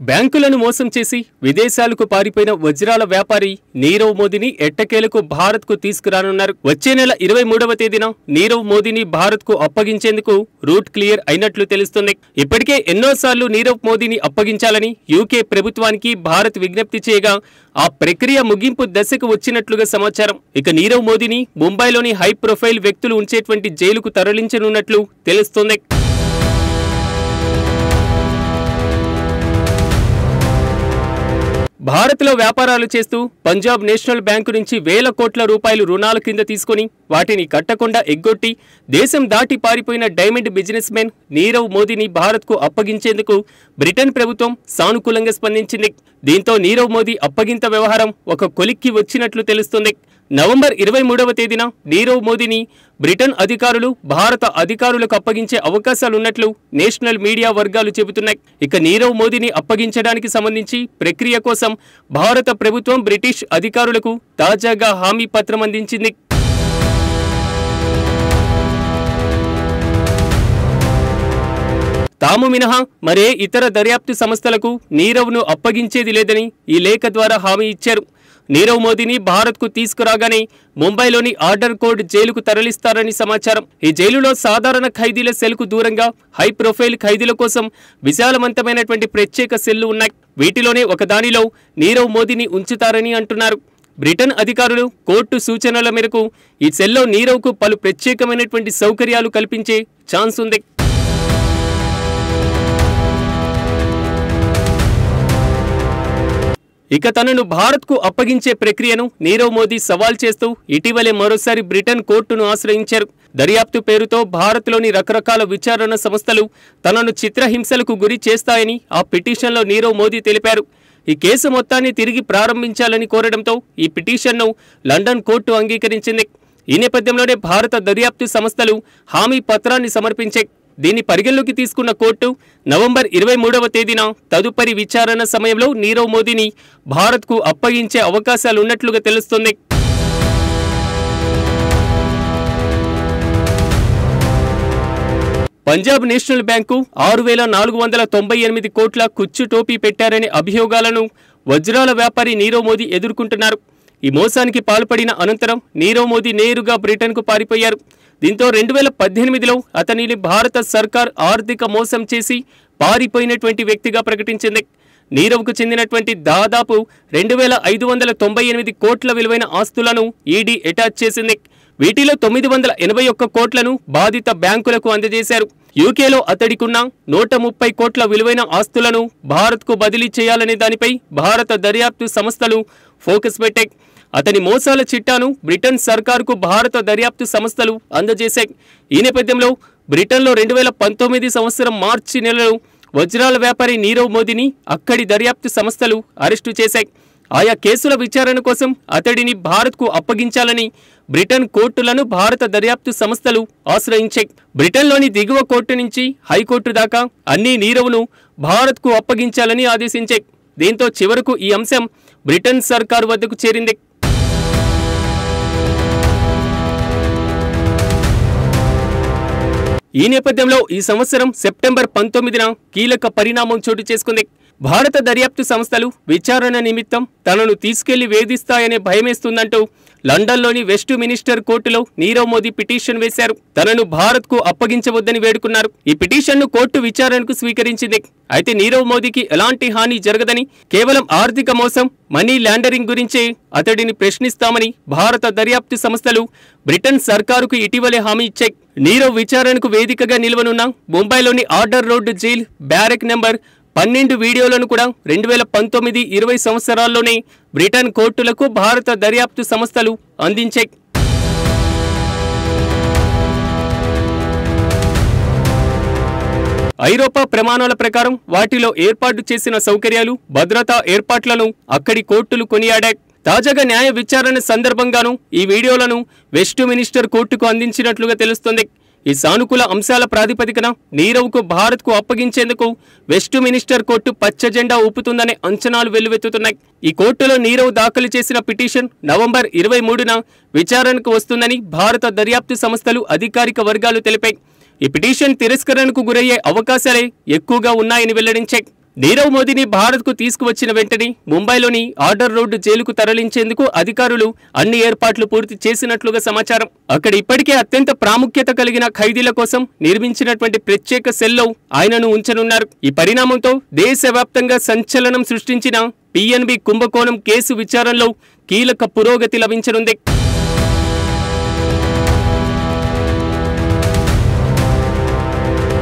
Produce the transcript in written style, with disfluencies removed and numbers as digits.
బ్యాంకులను మోసం చేసి విదేశాలకు పారిపోయిన వజ్రాల వ్యాపారి నీరవ్ మోదీని ఎట్టకేలకు భారత్కు తీసుకురానున్నారు. వచ్చే నెల 23వ తేదీన నీరవ్ మోదీని భారత్కు అప్పగించేందుకు రూట్ క్లియర్ అయినట్లు తెలుస్తుంది. ఇప్పటికే ఎన్నోసార్లు నీరవ్ మోదీని అప్పగించాలని యూకే ప్రభుత్వానికి భారత్ విజ్ఞప్తి చేయగా ఆ ప్రక్రియ ముగింపు దశకు వచ్చినట్లుగా సమాచారం. ఇక నీరవ్ మోదీని ముంబైలోని హై ప్రొఫైల్ వ్యక్తులు ఉంచేటువంటి జైలుకు తరలించనున్నట్లు తెలుస్తోంది. భారత్లో వ్యాపారాలు చేస్తూ పంజాబ్ నేషనల్ బ్యాంకు నుంచి వేల కోట్ల రూపాయలు రుణాల కింద తీసుకుని వాటిని కట్టకుండా ఎగ్గొట్టి దేశం దాటి పారిపోయిన డైమండ్ బిజినెస్ మెన్ నీరవ్ మోదీని భారత్కు అప్పగించేందుకు బ్రిటన్ ప్రభుత్వం సానుకూలంగా స్పందించింది. దీంతో నీరవ్ మోదీ అప్పగింత వ్యవహారం ఒక కొలిక్కి వచ్చినట్లు తెలుస్తుంది. నవంబర్ 23వ తేదీన నీరవ్ మోదీని బ్రిటన్ అధికారులు భారత అధికారులకు అప్పగించే అవకాశాలున్నట్లు నేషనల్ మీడియా వర్గాలు చెబుతున్నాయి. ఇక నీరవ్ మోదీని అప్పగించడానికి సంబంధించి ప్రక్రియ కోసం భారత ప్రభుత్వం బ్రిటిష్ అధికారులకు తాజాగా హామీ పత్రం అందించింది. తాము మినహా మరే ఇతర దర్యాప్తు సంస్థలకు నీరవ్ను అప్పగించేది లేదని ఈ లేఖ ద్వారా హామీ ఇచ్చారు. నీరవ్ మోదీని భారత్కు తీసుకురాగానే ముంబైలోని ఆర్డర్ కోడ్ జైలుకు తరలిస్తారని సమాచారం. ఈ జైలులో సాధారణ ఖైదీల సెల్కు దూరంగా హై ప్రొఫైల్ ఖైదీల కోసం విశాలవంతమైనటువంటి ప్రత్యేక సెల్లు ఉన్నాయి. వీటిలోనే ఒకదానిలో నీరవ్ మోదీని ఉంచుతారని అంటున్నారు. బ్రిటన్ అధికారులు కోర్టు సూచనల మేరకు ఈ సెల్లో నీరవ్కు పలు ప్రత్యేకమైనటువంటి సౌకర్యాలు కల్పించే ఛాన్స్ ఉంది. ఇక తనను భారత్కు అప్పగించే ప్రక్రియను నీరవ్ మోదీ సవాల్ చేస్తూ ఇటీవలే మరోసారి బ్రిటన్ కోర్టును ఆశ్రయించారు. దర్యాప్తు పేరుతో భారత్లోని రకరకాల విచారణ సంస్థలు తనను చిత్రహింసలకు గురి చేస్తాయని ఆ పిటిషన్లో నీరవ్ మోదీ తెలిపారు. ఈ కేసు మొత్తాన్ని తిరిగి ప్రారంభించాలని కోరడంతో ఈ పిటిషన్ను లండన్ కోర్టు అంగీకరించింది. ఈ నేపథ్యంలోనే భారత దర్యాప్తు సంస్థలు హామీ పత్రాన్ని సమర్పించాయి. దీన్ని పరిగణలోకి తీసుకున్న కోర్టు నవంబర్ 23వ తేదీన తదుపరి విచారణ సమయంలో నీరవ్ మోదీని భారత్కు అప్పగించే అవకాశాలున్నట్లుగా తెలుస్తోంది. పంజాబ్ నేషనల్ బ్యాంకు 6,498 కోట్ల కుచ్చు టోపీ పెట్టారనే అభియోగాలను వజ్రాల వ్యాపారి నీరవ్ మోదీ ఎదుర్కొంటున్నారు. ఈ మోసానికి పాల్పడిన అనంతరం నీరవ్ మోదీ నేరుగా బ్రిటన్కు పారిపోయారు. దీంతో 2018లో అతనిని భారత సర్కార్ ఆర్థిక మోసం చేసి పారిపోయినటువంటి వ్యక్తిగా ప్రకటించింది. నీరవ్కు చెందినటువంటి దాదాపు 2,598 కోట్ల విలువైన ఆస్తులను ఈడీ అటాచ్ చేసింది. వీటిలో 981 కోట్లను బాధిత బ్యాంకులకు అందజేశారు. యూకేలో అతడికున్న 130 కోట్ల విలువైన ఆస్తులను భారత్కు బదిలీ చేయాలనే దానిపై భారత దర్యాప్తు సంస్థలు ఫోకస్ పెట్టాయి. అతని మోసాల చిట్టాను బ్రిటన్ సర్కారుకు భారత దర్యాప్తు సంస్థలు అందజేశాయి. ఈ నేపథ్యంలో బ్రిటన్లో 2019 సంవత్సరం మార్చి నెలలో వజ్రాల వ్యాపారి నీరవ్ మోదీని అక్కడి దర్యాప్తు సంస్థలు అరెస్టు చేశాయి. ఆయా కేసుల విచారణ కోసం అతడిని భారత్కు అప్పగించాలని బ్రిటన్ కోర్టులను భారత దర్యాప్తు సంస్థలు ఆశ్రయించాయి. బ్రిటన్లోని దిగువ కోర్టు నుంచి హైకోర్టు దాకా అన్ని నీరవ్ను భారత్కు అప్పగించాలని ఆదేశించాయి. దీంతో చివరకు ఈ అంశం బ్రిటన్ సర్కారు వద్దకు చేరింది. ఈ నేపథ్యంలో ఈ సంవత్సరం సెప్టెంబర్ 19న కీలక పరిణామం చోటు చేసుకుంది. భారత దర్యాప్తు సంస్థలు విచారణ నిమిత్తం తనను తీసుకెళ్లి వేధిస్తాయనే భయమేస్తుందంటూ లండన్లోని వెస్ట్ మినిస్టర్ కోర్టులో నీరవ్ మోదీ పిటిషన్ వేశారు. తనను భారత్కు అప్పగించవద్దని వేడుకున్నారు. ఈ పిటిషన్ను కోర్టు విచారణకు స్వీకరించింది. అయితే నీరవ్ మోదీకి ఎలాంటి హాని జరగదని, కేవలం ఆర్థిక మోసం, మనీ లాండరింగ్ గురించే అతడిని ప్రశ్నిస్తామని భారత దర్యాప్తు సంస్థలు బ్రిటన్ సర్కారుకు ఇటీవలే హామీ ఇచ్చాయి. నీరవ్ విచారణకు వేదికగా నిలవనున్న ముంబైలోని order road jail barrack number 12 వీడియోలను కూడా 2019-20 సంవత్సరాల్లోనే బ్రిటన్ కోర్టులకు భారత దర్యాప్తు సంస్థలు అందించాయి. ఐరోపా ప్రమాణాల ప్రకారం వాటిలో ఏర్పాటు చేసిన సౌకర్యాలు, భద్రతా ఏర్పాట్లను అక్కడి కోర్టులు కొనియాడాయి. తాజాగా న్యాయ విచారణ సందర్భంగానూ ఈ వీడియోలను వెస్ట్ మినిస్టర్ కోర్టుకు అందించినట్లుగా తెలుస్తోంది. ఈ సానుకూల అంశాల ప్రాతిపదికన నీరవ్కు భారత్కు అప్పగించేందుకు వెస్ట్ మినిస్టర్ కోర్టు పచ్చ జెండా ఊపుతుందనే అంచనాలు వెల్లువెత్తుతున్నాయి. ఈ కోర్టులో నీరవ్ దాఖలు చేసిన పిటిషన్ నవంబర్ 23న విచారణకు వస్తుందని భారత దర్యాప్తు సంస్థలు అధికారిక వర్గాలు తెలిపాయి. ఈ పిటిషన్ తిరస్కరణకు గురయ్యే అవకాశాలే ఎక్కువగా ఉన్నాయని వెల్లడించాయి. నీరవ్ మోదీని భారత్కు తీసుకువచ్చిన వెంటనే ముంబైలోని ఆర్డర్ రోడ్డు జైలుకు తరలించేందుకు అధికారులు అన్ని ఏర్పాట్లు పూర్తి చేసినట్లుగా సమాచారం. అక్కడ ఇప్పటికే అత్యంత ప్రాముఖ్యత కలిగిన ఖైదీల కోసం నిర్మించినటువంటి ప్రత్యేక సెల్లో ఆయనను ఉంచనున్నారు. ఈ పరిణామంతో దేశవ్యాప్తంగా సంచలనం సృష్టించిన PNB కుంభకోణం కేసు విచారణలో కీలక పురోగతి లభించనుంది.